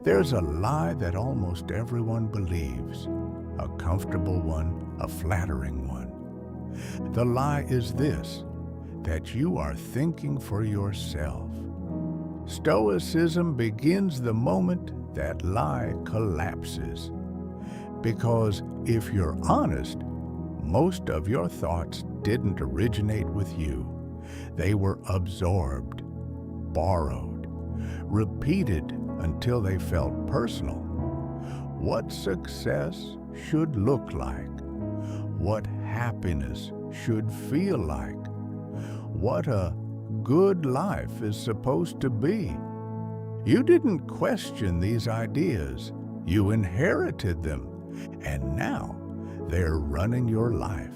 There's a lie that almost everyone believes, a comfortable one, a flattering one. The lie is this, that you are thinking for yourself. Stoicism begins the moment that lie collapses. Because if you're honest, most of your thoughts didn't originate with you. They were absorbed, borrowed, repeated until they felt personal. What success should look like, what happiness should feel like, what a good life is supposed to be. You didn't question these ideas, you inherited them, and now they're running your life.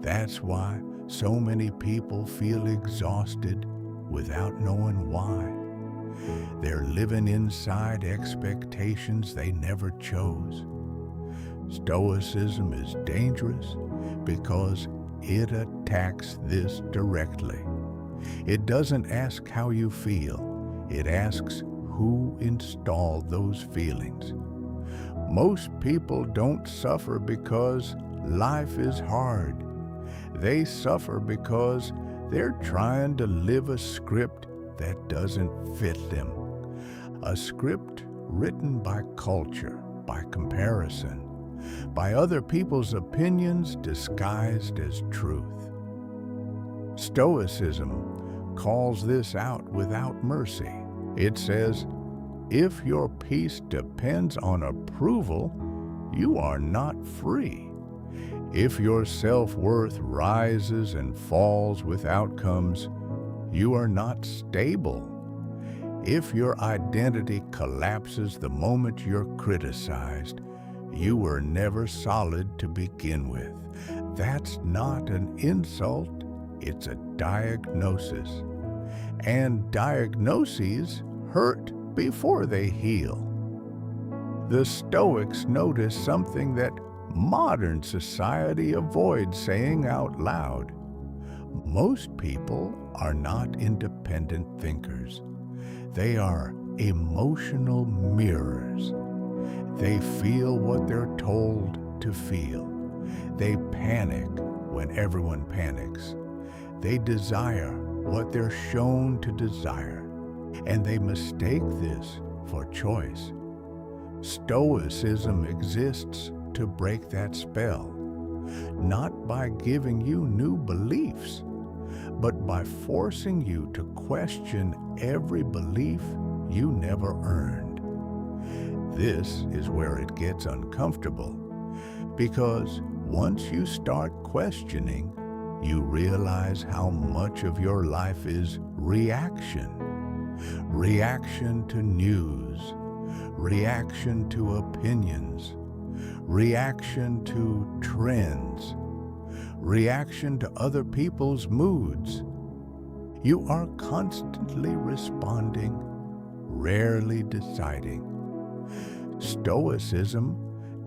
That's why so many people feel exhausted without knowing why. They're living inside expectations they never chose. Stoicism is dangerous because it attacks this directly. It doesn't ask how you feel, it asks who installed those feelings. Most people don't suffer because life is hard. They suffer because they're trying to live a script that doesn't fit them. A script written by culture, by comparison, by other people's opinions disguised as truth. Stoicism calls this out without mercy. It says, if your peace depends on approval, you are not free. If your self-worth rises and falls with outcomes, you are not stable. If your identity collapses the moment you're criticized, you were never solid to begin with. That's not an insult, it's a diagnosis. And diagnoses hurt before they heal. The Stoics noticed something that modern society avoids saying out loud. Most people are not independent thinkers. They are emotional mirrors. They feel what they're told to feel. They panic when everyone panics. They desire what they're shown to desire, and they mistake this for choice. Stoicism exists to break that spell, not by giving you new beliefs, but by forcing you to question every belief you never earned. This is where it gets uncomfortable, because once you start questioning, you realize how much of your life is reaction. Reaction to news, reaction to opinions, reaction to trends, reaction to other people's moods. You are constantly responding, rarely deciding. Stoicism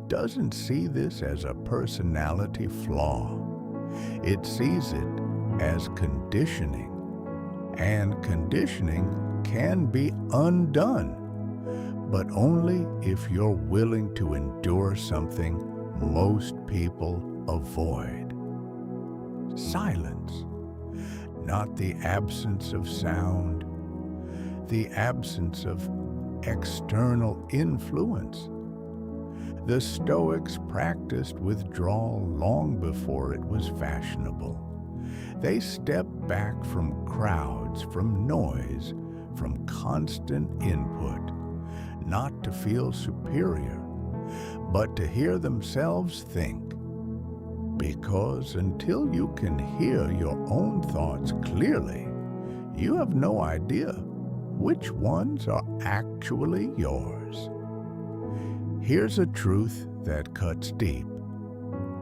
doesn't see this as a personality flaw. It sees it as conditioning, and conditioning can be undone, but only if you're willing to endure something most people avoid. Silence, not the absence of sound, the absence of external influence. The Stoics practiced withdrawal long before it was fashionable. They stepped back from crowds, from noise, from constant input, not to feel superior, but to hear themselves think. Because until you can hear your own thoughts clearly, you have no idea which ones are actually yours. Here's a truth that cuts deep.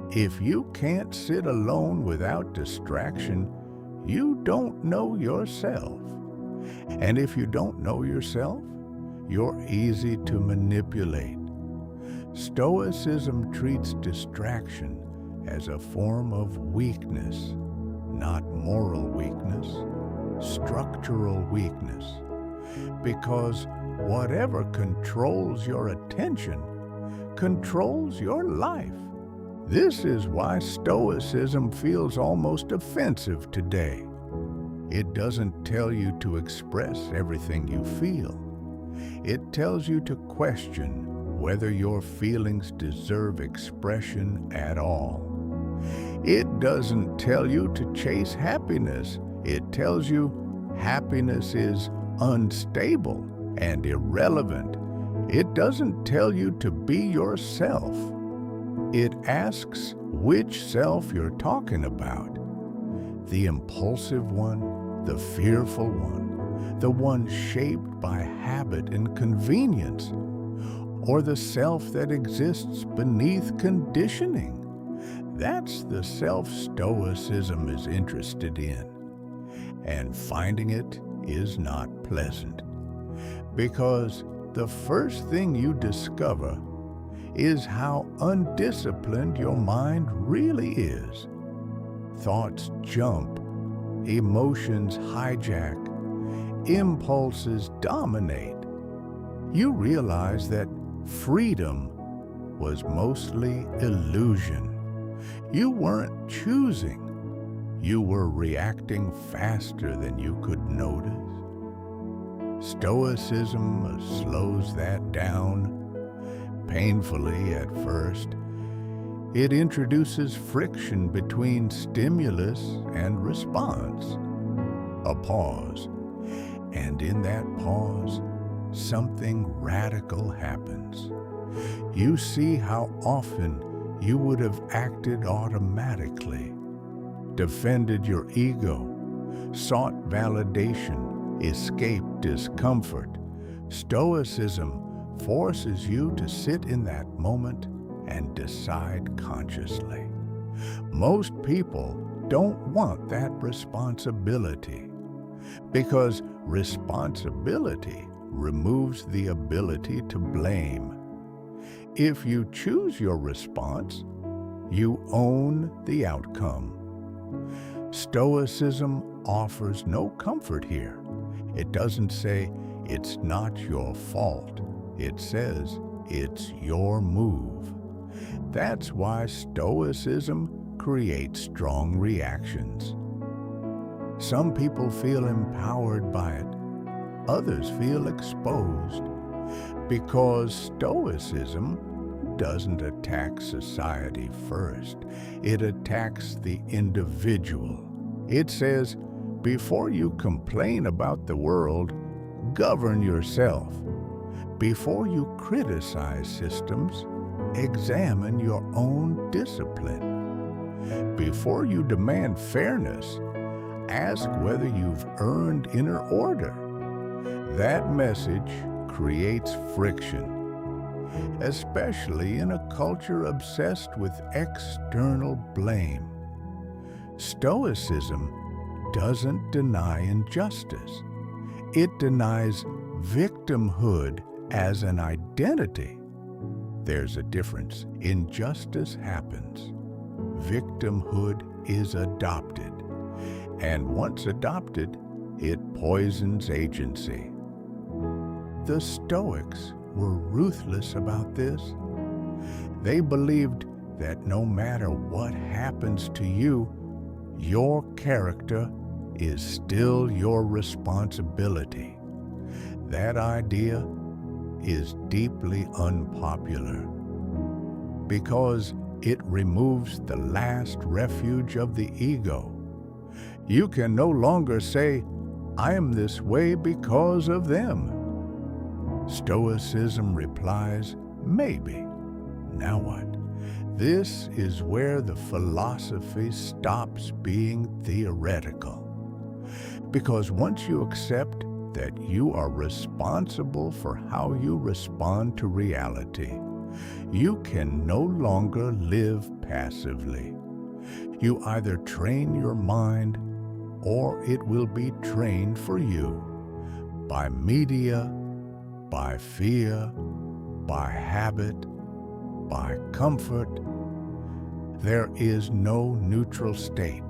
If you can't sit alone without distraction, you don't know yourself. And if you don't know yourself, you're easy to manipulate. Stoicism treats distraction as a form of weakness, not moral weakness, structural weakness. Because whatever controls your attention controls your life. This is why Stoicism feels almost offensive today. It doesn't tell you to express everything you feel. It tells you to question whether your feelings deserve expression at all. It doesn't tell you to chase happiness. It tells you happiness is unstable and irrelevant. It doesn't tell you to be yourself. It asks which self you're talking about. The impulsive one, the fearful one, the one shaped by habit and convenience, or the self that exists beneath conditioning. That's the self Stoicism is interested in. And finding it is not pleasant, because the first thing you discover is how undisciplined your mind really is. Thoughts jump, emotions hijack, impulses dominate. You realize that freedom was mostly illusion. You weren't choosing. You were reacting faster than you could notice. Stoicism slows that down, painfully at first. It introduces friction between stimulus and response, a pause. And in that pause, something radical happens. You see how often you would have acted automatically, defended your ego, sought validation, escaped discomfort. Stoicism forces you to sit in that moment and decide consciously. Most people don't want that responsibility, because responsibility removes the ability to blame. If you choose your response, you own the outcome. Stoicism offers no comfort here. It doesn't say, it's not your fault. It says, it's your move. That's why Stoicism creates strong reactions. Some people feel empowered by it. Others feel exposed, because Stoicism doesn't attack society first. It attacks the individual. It says, before you complain about the world, govern yourself. Before you criticize systems, examine your own discipline. Before you demand fairness, ask whether you've earned inner order. That message creates friction, especially in a culture obsessed with external blame. Stoicism doesn't deny injustice. It denies victimhood as an identity. There's a difference. Injustice happens. Victimhood is adopted. And once adopted, it poisons agency. The Stoics were ruthless about this. They believed that no matter what happens to you, your character is still your responsibility. That idea is deeply unpopular because it removes the last refuge of the ego. You can no longer say, I am this way because of them. Stoicism replies, maybe. Now what? This is where the philosophy stops being theoretical. Because once you accept that you are responsible for how you respond to reality, you can no longer live passively. You either train your mind or it will be trained for you by media, by fear, by habit, by comfort. There is no neutral state.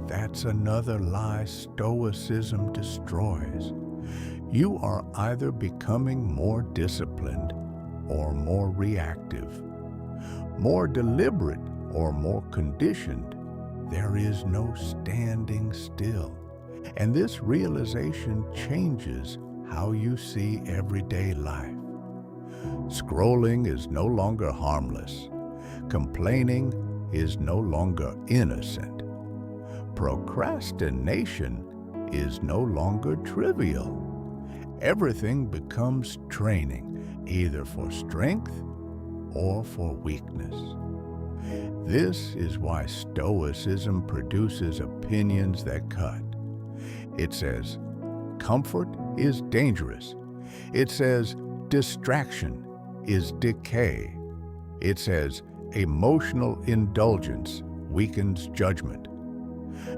That's another lie Stoicism destroys. You are either becoming more disciplined or more reactive, more deliberate or more conditioned. There is no standing still. And this realization changes how you see everyday life. Scrolling is no longer harmless. Complaining is no longer innocent. Procrastination is no longer trivial. Everything becomes training, either for strength or for weakness. This is why Stoicism produces opinions that cut. It says, comfort is dangerous. It says, distraction is decay. It says, emotional indulgence weakens judgment.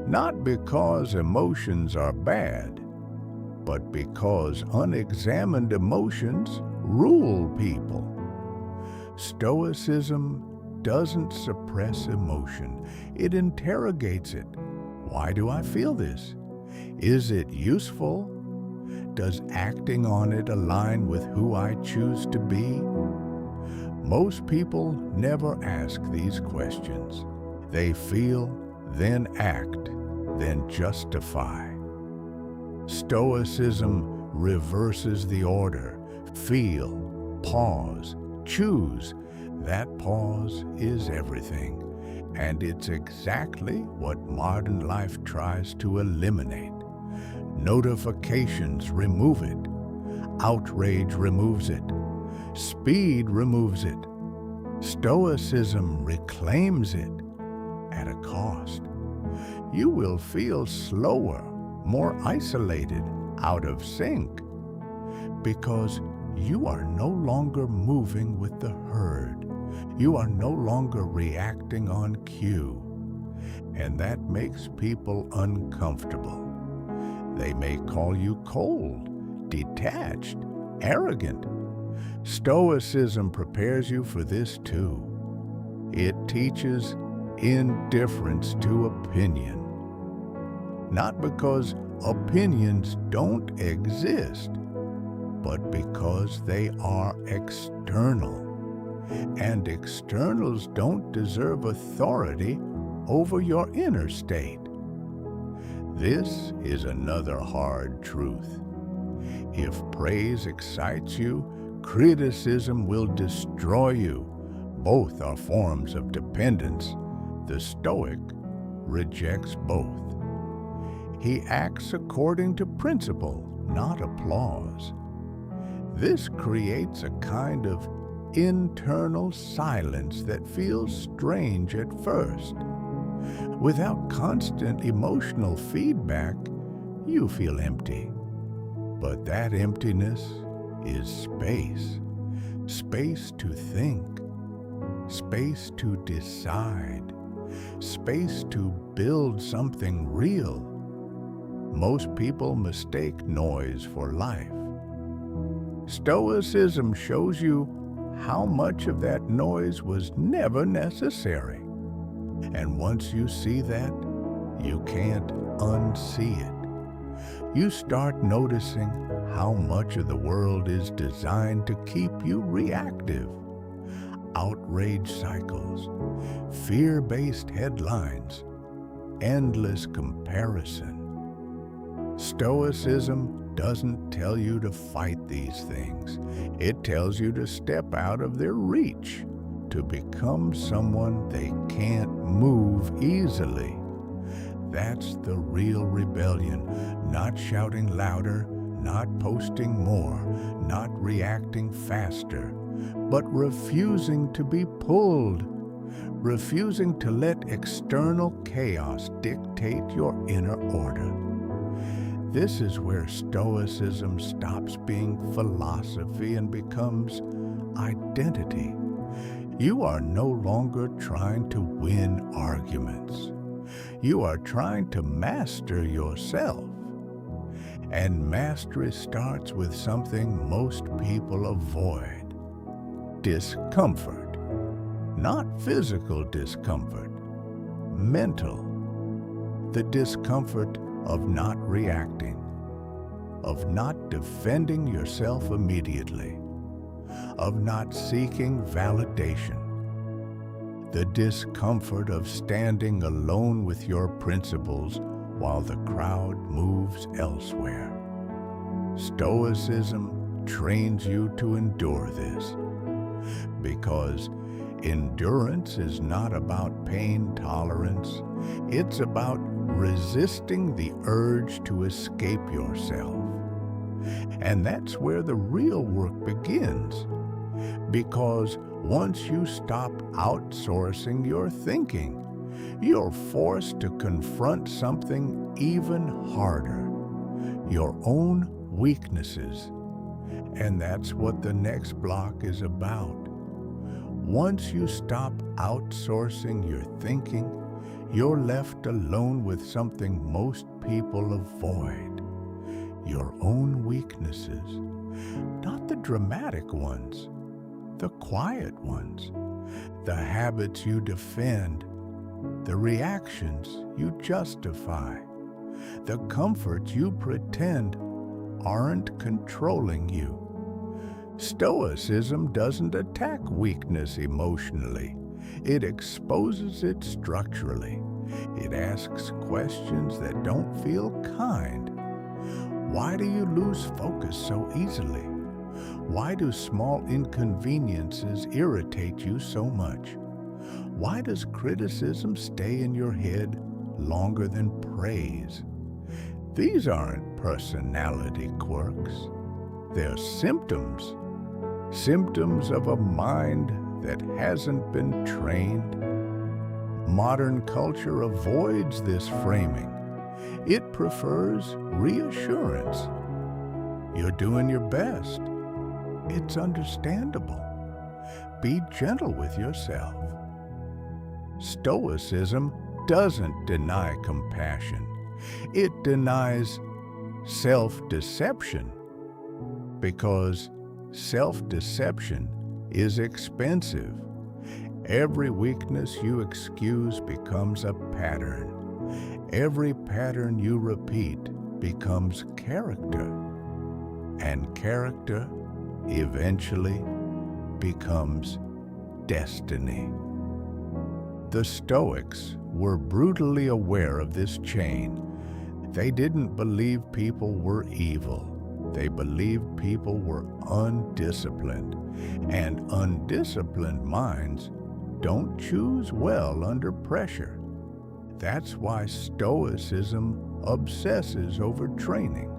Not because emotions are bad, but because unexamined emotions rule people. Stoicism doesn't suppress emotion. It interrogates it. Why do I feel this? Is it useful? Does acting on it align with who I choose to be? Most people never ask these questions. They feel, then act, then justify. Stoicism reverses the order. Feel, pause, choose. That pause is everything, and it's exactly what modern life tries to eliminate. Notifications remove it. Outrage removes it. Speed removes it. Stoicism reclaims it at a cost. You will feel slower, more isolated, out of sync, because you are no longer moving with the herd. You are no longer reacting on cue, and that makes people uncomfortable. They may call you cold, detached, arrogant. Stoicism prepares you for this too. It teaches indifference to opinion. Not because opinions don't exist, but because they are external. And externals don't deserve authority over your inner state. This is another hard truth. If praise excites you, criticism will destroy you. Both are forms of dependence. The Stoic rejects both. He acts according to principle, not applause. This creates a kind of internal silence that feels strange at first. Without constant emotional feedback, you feel empty. But that emptiness is space. Space to think. Space to decide. Space to build something real. Most people mistake noise for life. Stoicism shows you how much of that noise was never necessary. And once you see that, you can't unsee it. You start noticing how much of the world is designed to keep you reactive. Outrage cycles, fear-based headlines, endless comparison. Stoicism doesn't tell you to fight these things. It tells you to step out of their reach, to become someone they can't move easily. That's the real rebellion, not shouting louder, not posting more, not reacting faster, but refusing to be pulled, refusing to let external chaos dictate your inner order. This is where Stoicism stops being philosophy and becomes identity. You are no longer trying to win arguments. You are trying to master yourself. And mastery starts with something most people avoid: discomfort. Not physical discomfort, mental. The discomfort of not reacting, of not defending yourself immediately, of not seeking validation, the discomfort of standing alone with your principles while the crowd moves elsewhere. Stoicism trains you to endure this, because endurance is not about pain tolerance. It's about resisting the urge to escape yourself. And that's where the real work begins, because once you stop outsourcing your thinking, you're forced to confront something even harder, your own weaknesses. And that's what the next block is about. Once you stop outsourcing your thinking, you're left alone with something most people avoid: your own weaknesses. Not the dramatic ones, the quiet ones, the habits you defend, the reactions you justify, the comforts you pretend aren't controlling you. Stoicism doesn't attack weakness emotionally. It exposes it structurally. It asks questions that don't feel kind. Why do you lose focus so easily? Why do small inconveniences irritate you so much? Why does criticism stay in your head longer than praise? These aren't personality quirks. They're symptoms. Symptoms of a mind that hasn't been trained. Modern culture avoids this framing. It prefers reassurance. You're doing your best. It's understandable. Be gentle with yourself. Stoicism doesn't deny compassion. It denies self-deception, because self-deception is expensive. Every weakness you excuse becomes a pattern. Every pattern you repeat becomes character. And character eventually becomes destiny. The Stoics were brutally aware of this chain. They didn't believe people were evil. They believed people were undisciplined, and undisciplined minds don't choose well under pressure. That's why Stoicism obsesses over training,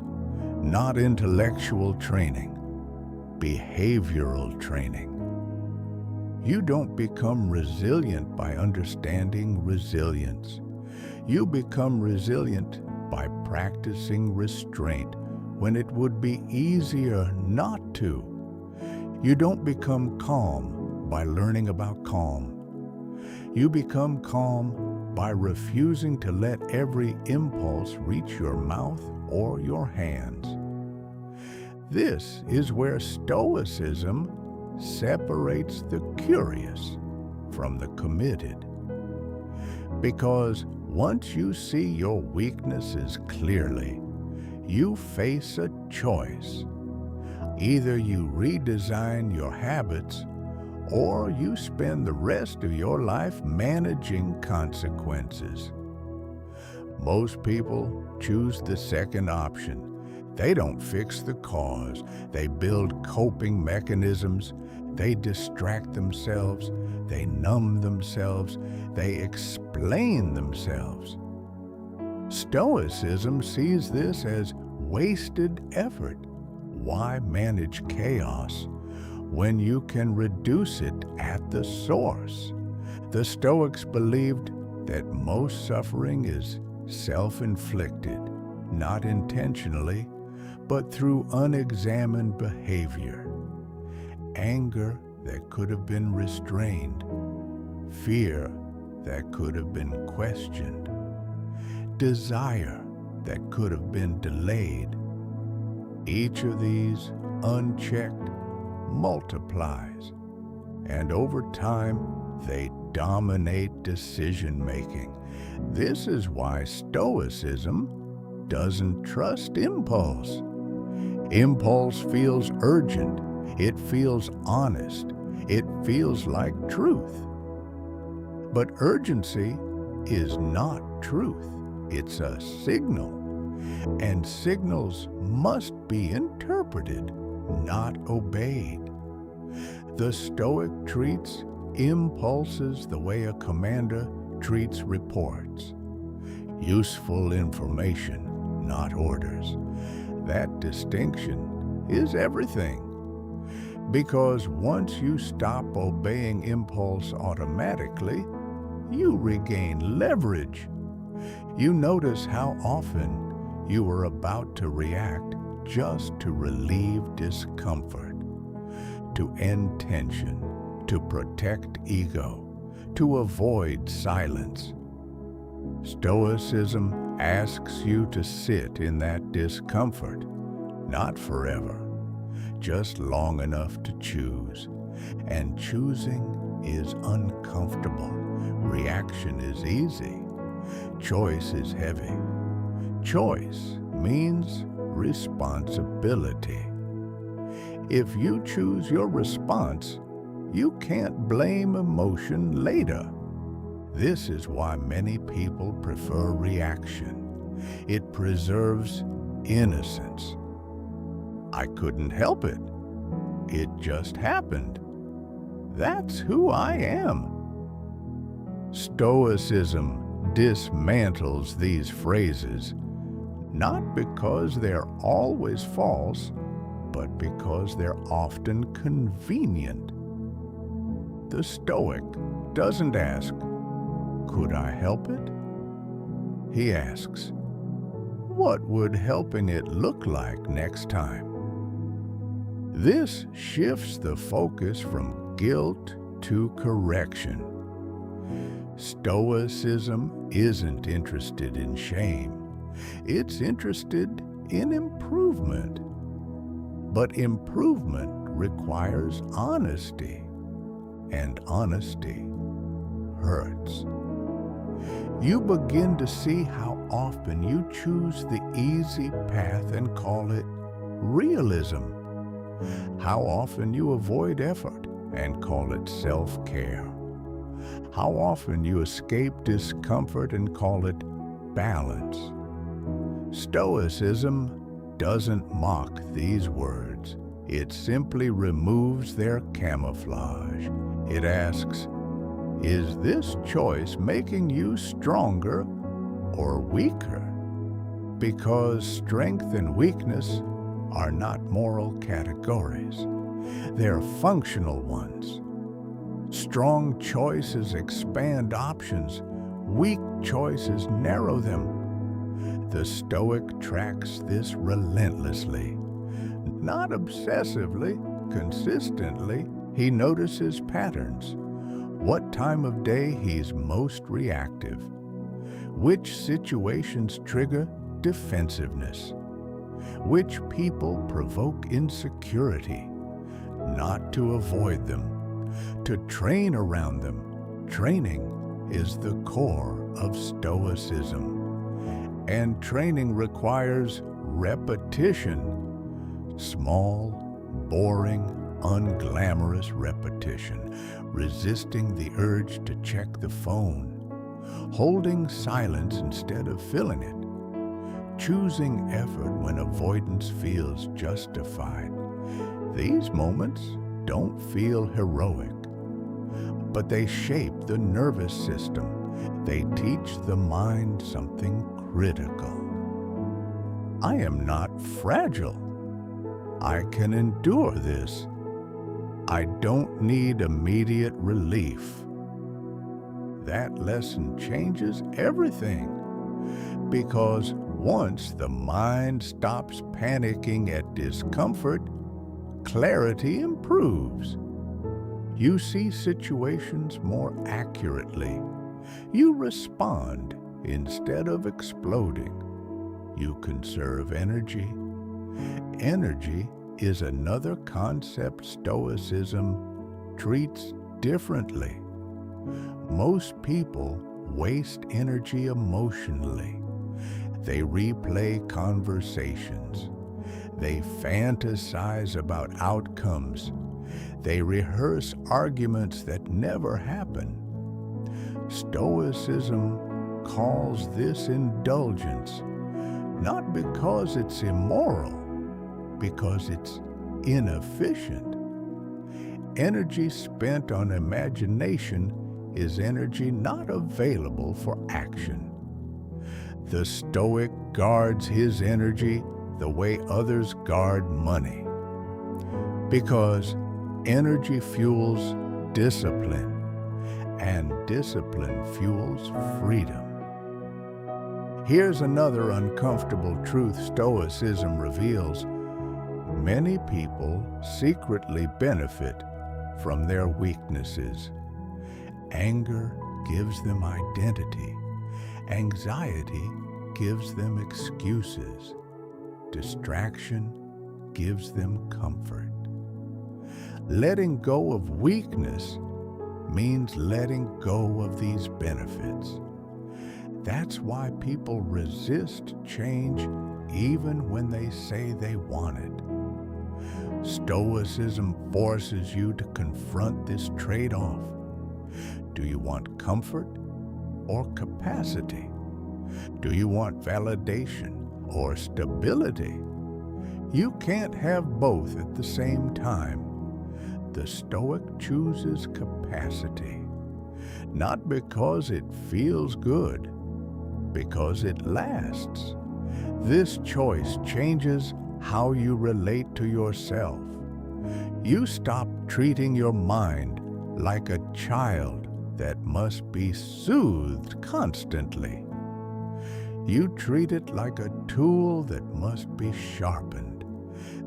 not intellectual training, behavioral training. You don't become resilient by understanding resilience. You become resilient by practicing restraint when it would be easier not to. You don't become calm by learning about calm. You become calm by refusing to let every impulse reach your mouth or your hands. This is where Stoicism separates the curious from the committed. Because once you see your weaknesses clearly, you face a choice. Either you redesign your habits, or you spend the rest of your life managing consequences. Most people choose the second option. They don't fix the cause. They build coping mechanisms. They distract themselves. They numb themselves. They explain themselves. Stoicism sees this as wasted effort. Why manage chaos when you can reduce it at the source? The Stoics believed that most suffering is self-inflicted, not intentionally, but through unexamined behavior. Anger that could have been restrained, fear that could have been questioned, desire that could have been delayed. Each of these, unchecked, multiplies, and over time, they dominate decision-making. This is why Stoicism doesn't trust impulse. Impulse feels urgent. It feels honest. It feels like truth. But urgency is not truth. It's a signal. And signals must be interpreted, not obeyed. The Stoic treats impulses the way a commander treats reports. Useful information, not orders. That distinction is everything. Because once you stop obeying impulse automatically, you regain leverage. You notice how often you are about to react just to relieve discomfort, to end tension, to protect ego, to avoid silence. Stoicism asks you to sit in that discomfort, not forever, just long enough to choose. And choosing is uncomfortable. Reaction is easy. Choice is heavy. Choice means responsibility. If you choose your response, you can't blame emotion later. This is why many people prefer reaction. It preserves innocence. I couldn't help it. It just happened. That's who I am. Stoicism dismantles these phrases, not because they're always false, but because they're often convenient. The Stoic doesn't ask, "Could I help it?" He asks, "What would helping it look like next time?" This shifts the focus from guilt to correction. Stoicism isn't interested in shame. It's interested in improvement. But improvement requires honesty, and honesty hurts. You begin to see how often you choose the easy path and call it realism. How often you avoid effort and call it self-care. How often you escape discomfort and call it balance. Stoicism doesn't mock these words. It simply removes their camouflage. It asks, is this choice making you stronger or weaker? Because strength and weakness are not moral categories. They're functional ones. Strong choices expand options. Weak choices narrow them. The Stoic tracks this relentlessly. Not obsessively, consistently, he notices patterns. What time of day he's most reactive. Which situations trigger defensiveness. Which people provoke insecurity. Not to avoid them, to train around them. Training is the core of Stoicism. And training requires repetition. Small, boring, unglamorous repetition. Resisting the urge to check the phone. Holding silence instead of filling it. Choosing effort when avoidance feels justified. These moments don't feel heroic, but they shape the nervous system. They teach the mind something critical. I am not fragile. I can endure this. I don't need immediate relief. That lesson changes everything, because once the mind stops panicking at discomfort, clarity improves. You see situations more accurately. You respond instead of exploding. You conserve energy. Energy is another concept Stoicism treats differently. Most people waste energy emotionally. They replay conversations. They fantasize about outcomes. They rehearse arguments that never happen. Stoicism calls this indulgence, not because it's immoral, because it's inefficient. Energy spent on imagination is energy not available for action. The Stoic guards his energy the way others guard money, because energy fuels discipline, and discipline fuels freedom. Here's another uncomfortable truth Stoicism reveals. Many people secretly benefit from their weaknesses. Anger gives them identity. Anxiety gives them excuses. Distraction gives them comfort. Letting go of weakness means letting go of these benefits. That's why people resist change even when they say they want it. Stoicism forces you to confront this trade-off. Do you want comfort or capacity? Do you want validation or stability? You can't have both at the same time. The Stoic chooses capacity, not because it feels good, because it lasts. This choice changes how you relate to yourself. You stop treating your mind like a child that must be soothed constantly. You treat it like a tool that must be sharpened.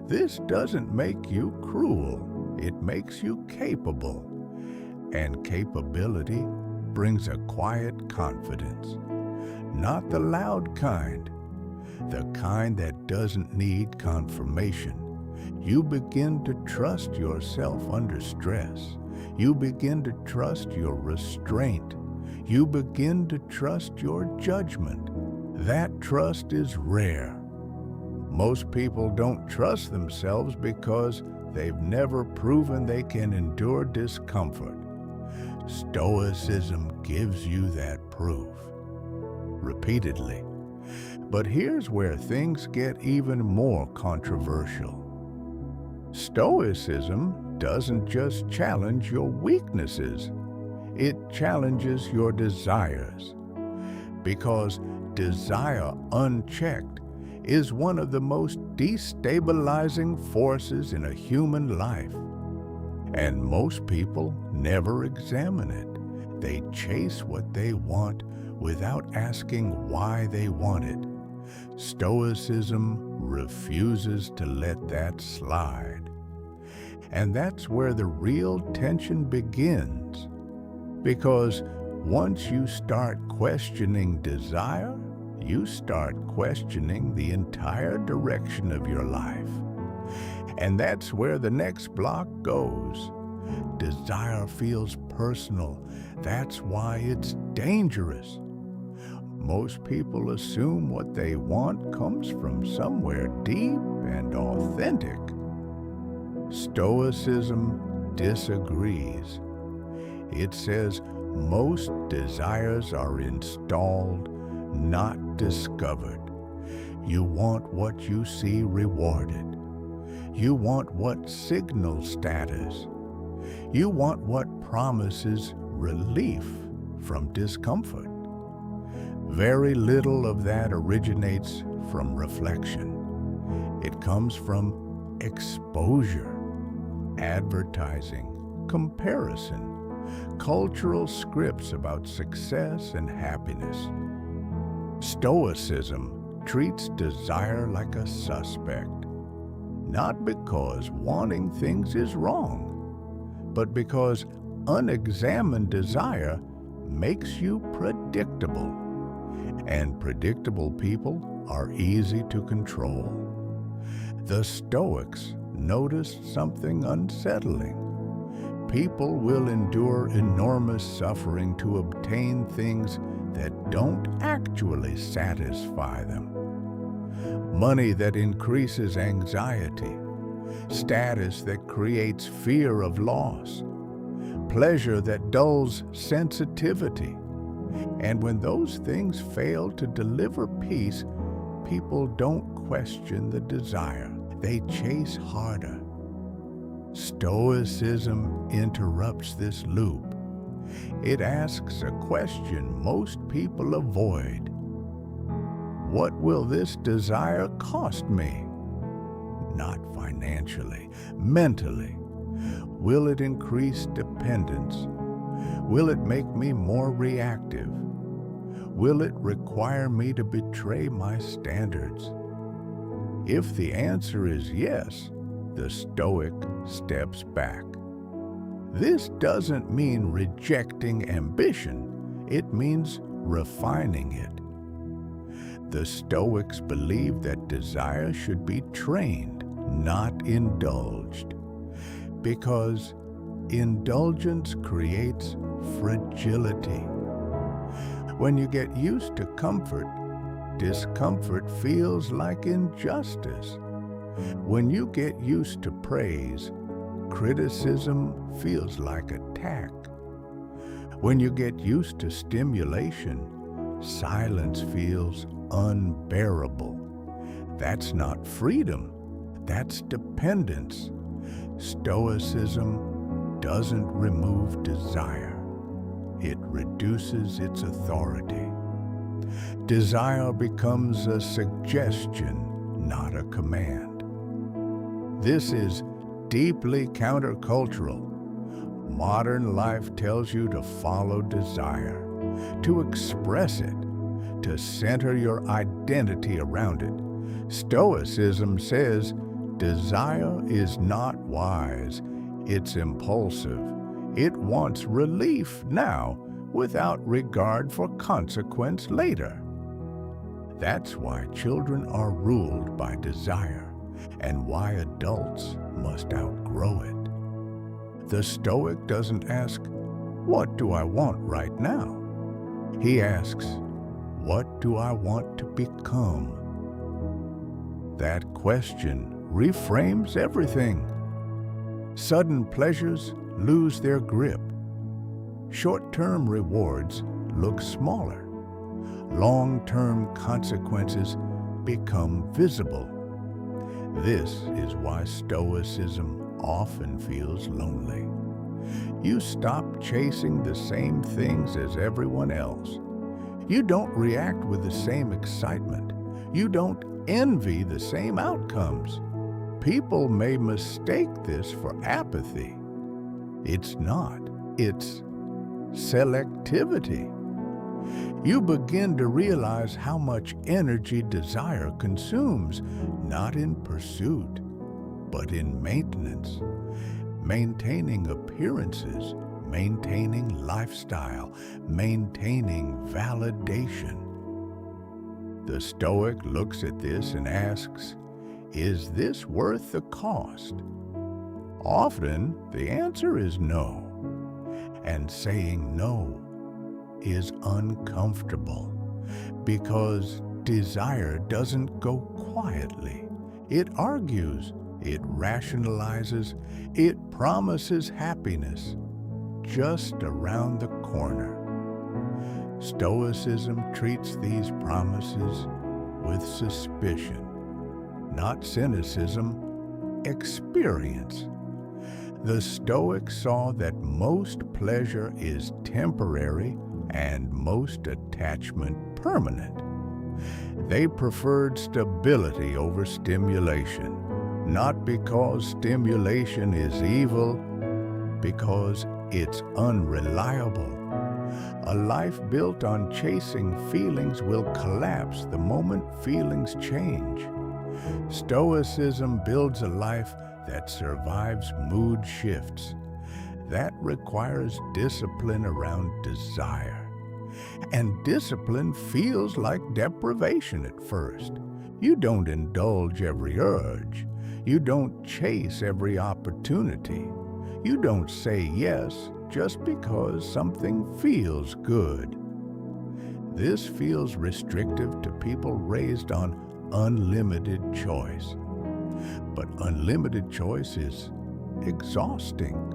This doesn't make you cruel, it makes you capable. And capability brings a quiet confidence. Not the loud kind, the kind that doesn't need confirmation. You begin to trust yourself under stress. You begin to trust your restraint. You begin to trust your judgment. That trust is rare. Most people don't trust themselves because they've never proven they can endure discomfort. Stoicism gives you that proof repeatedly. But here's where things get even more controversial. Stoicism doesn't just challenge your weaknesses, it challenges your desires. Because desire unchecked is one of the most destabilizing forces in a human life. And most people never examine it. They chase what they want without asking why they want it. Stoicism refuses to let that slide. And that's where the real tension begins. Because once you start questioning desire, you start questioning the entire direction of your life. And that's where the next block goes. Desire feels personal. That's why it's dangerous. Most people assume what they want comes from somewhere deep and authentic. Stoicism disagrees. It says most desires are installed, not discovered. You want what you see rewarded. You want what signals status. You want what promises relief from discomfort. Very little of that originates from reflection. It comes from exposure, advertising, comparison, cultural scripts about success and happiness. Stoicism treats desire like a suspect, not because wanting things is wrong, but because unexamined desire makes you predictable. And predictable people are easy to control. The Stoics noticed something unsettling. People will endure enormous suffering to obtain things that don't actually satisfy them. money that increases anxiety, status that creates fear of loss, pleasure that dulls sensitivity. And when those things fail to deliver peace, people don't question the desire. They chase harder. Stoicism interrupts this loop. It asks a question most people avoid. What will this desire cost me? Not financially, mentally. Will it increase dependence? Will it make me more reactive? Will it require me to betray my standards? If the answer is yes, the Stoic steps back. This doesn't mean rejecting ambition. It means refining it. The Stoics believe that desire should be trained, not indulged, because indulgence creates fragility. When you get used to comfort, discomfort feels like injustice. When you get used to praise, criticism feels like attack. When you get used to stimulation, silence feels unbearable. That's not freedom, that's dependence. Stoicism doesn't remove desire. It reduces its authority. Desire becomes a suggestion, not a command. This is deeply countercultural. Modern life tells you to follow desire, to express it, to center your identity around it. Stoicism says desire is not wise, it's impulsive. It wants relief now without regard for consequence later. That's why children are ruled by desire and why adults must outgrow it. The Stoic doesn't ask, "What do I want right now?" He asks, "What do I want to become?" That question reframes everything. Sudden pleasures lose their grip. Short-term rewards look smaller. Long-term consequences become visible. This is why Stoicism often feels lonely. You stop chasing the same things as everyone else. You don't react with the same excitement. You don't envy the same outcomes. People may mistake this for apathy. It's not. It's selectivity. You begin to realize how much energy desire consumes, not in pursuit, but in maintenance, maintaining appearances, maintaining lifestyle, maintaining validation. The Stoic looks at this and asks, is this worth the cost? Often, the answer is no. And saying no is uncomfortable because desire doesn't go quietly. It argues, it rationalizes, it promises happiness just around the corner. Stoicism treats these promises with suspicion, not cynicism, experience. The Stoics saw that most pleasure is temporary and most attachment permanent. They preferred stability over stimulation, not because stimulation is evil, because it's unreliable. A life built on chasing feelings will collapse the moment feelings change. Stoicism builds a life that survives mood shifts. That requires discipline around desire. And discipline feels like deprivation at first. You don't indulge every urge. You don't chase every opportunity. You don't say yes just because something feels good. This feels restrictive to people raised on unlimited choice. But unlimited choice is exhausting.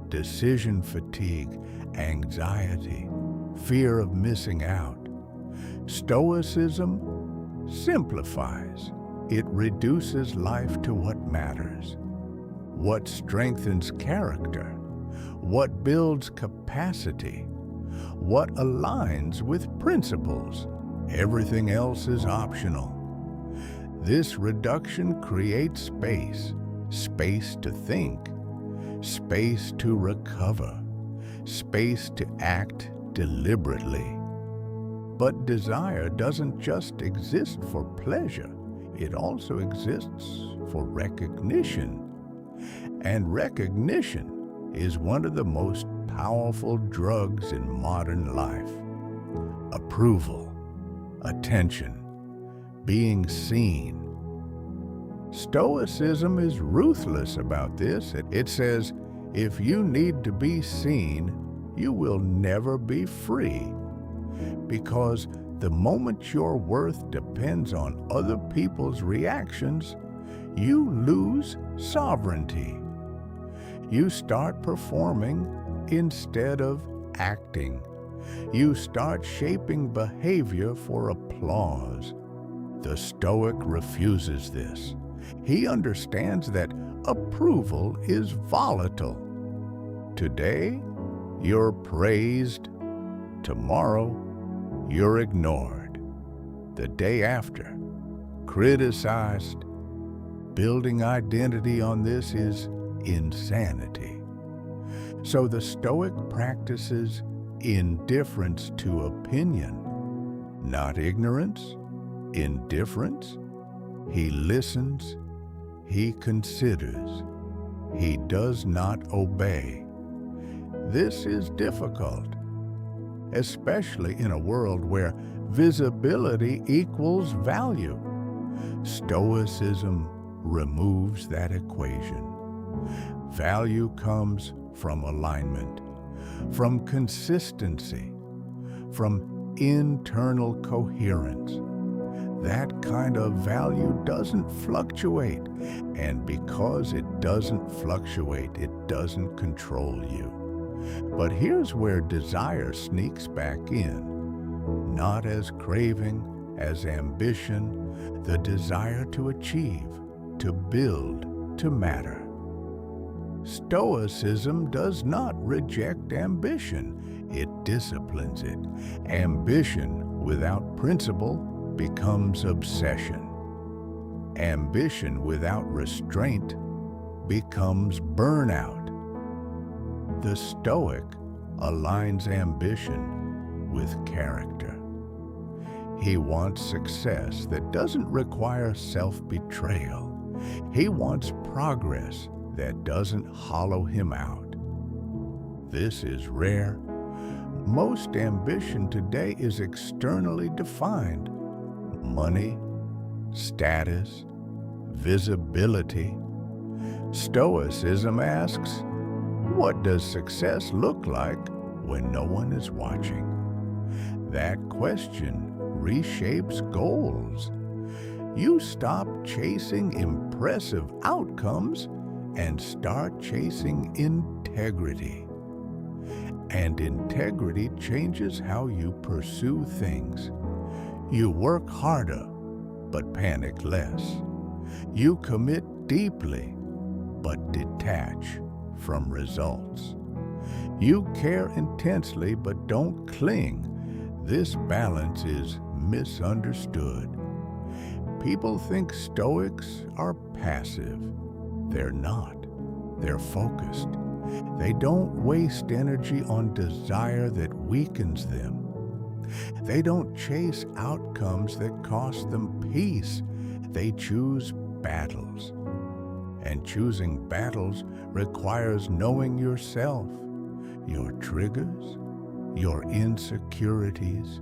Decision fatigue, anxiety, fear of missing out. Stoicism simplifies. It reduces life to what matters, what strengthens character, what builds capacity, what aligns with principles. Everything else is optional. This reduction creates space, space to think, space to recover, space to act deliberately. But desire doesn't just exist for pleasure. It also exists for recognition. And recognition is one of the most powerful drugs in modern life. Approval, attention, being seen. Stoicism is ruthless about this. It says, if you need to be seen, you will never be free. Because the moment your worth depends on other people's reactions, you lose sovereignty. You start performing instead of acting. You start shaping behavior for applause. The Stoic refuses this. He understands that approval is volatile. Today, you're praised. Tomorrow, you're ignored. The day after, criticized. Building identity on this is insanity. So the Stoic practices indifference to opinion, not ignorance, indifference. He listens, he considers, he does not obey. This is difficult, especially in a world where visibility equals value. Stoicism removes that equation. Value comes from alignment, from consistency, from internal coherence. That kind of value doesn't fluctuate, and because it doesn't fluctuate, it doesn't control you. But here's where desire sneaks back in, not as craving, as ambition, the desire to achieve, to build, to matter. Stoicism does not reject ambition, it disciplines it. Ambition without principle becomes obsession. Ambition without restraint becomes burnout. The Stoic aligns ambition with character. He wants success that doesn't require self-betrayal. He wants progress that doesn't hollow him out. This is rare. Most ambition today is externally defined. Money, status, visibility. Stoicism asks, what does success look like when no one is watching? That question reshapes goals. You stop chasing impressive outcomes and start chasing integrity. And integrity changes how you pursue things. You work harder, but panic less. You commit deeply, but detach from results. You care intensely, but don't cling. This balance is misunderstood. People think Stoics are passive. They're not. They're focused. They don't waste energy on desire that weakens them. They don't chase outcomes that cost them peace. They choose battles. And choosing battles requires knowing yourself, your triggers, your insecurities,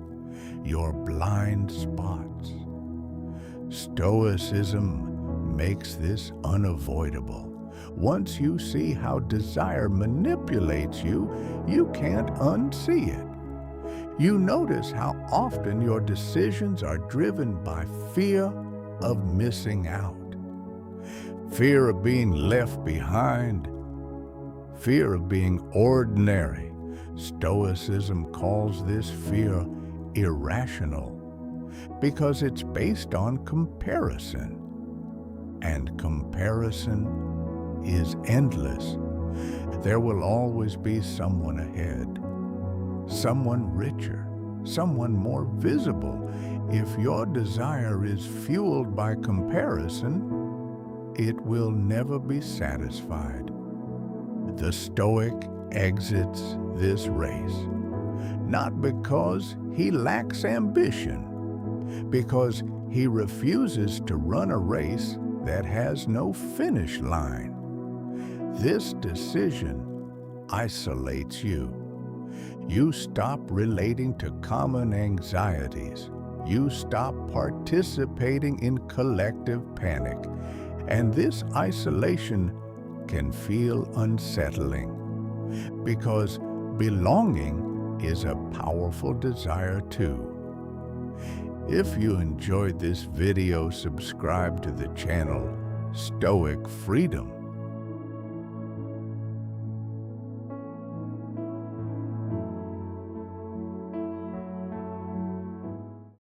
your blind spots. Stoicism makes this unavoidable. Once you see how desire manipulates you, you can't unsee it. You notice how often your decisions are driven by fear of missing out, fear of being left behind, fear of being ordinary. Stoicism calls this fear irrational because it's based on comparison. And comparison is endless. There will always be someone ahead, someone richer, someone more visible. If your desire is fueled by comparison, it will never be satisfied. The Stoic exits this race, not because he lacks ambition, because he refuses to run a race that has no finish line. This decision isolates you. You stop relating to common anxieties. You stop participating in collective panic. And this isolation can feel unsettling because belonging is a powerful desire too. If you enjoyed this video, subscribe to the channel Stoic Freedom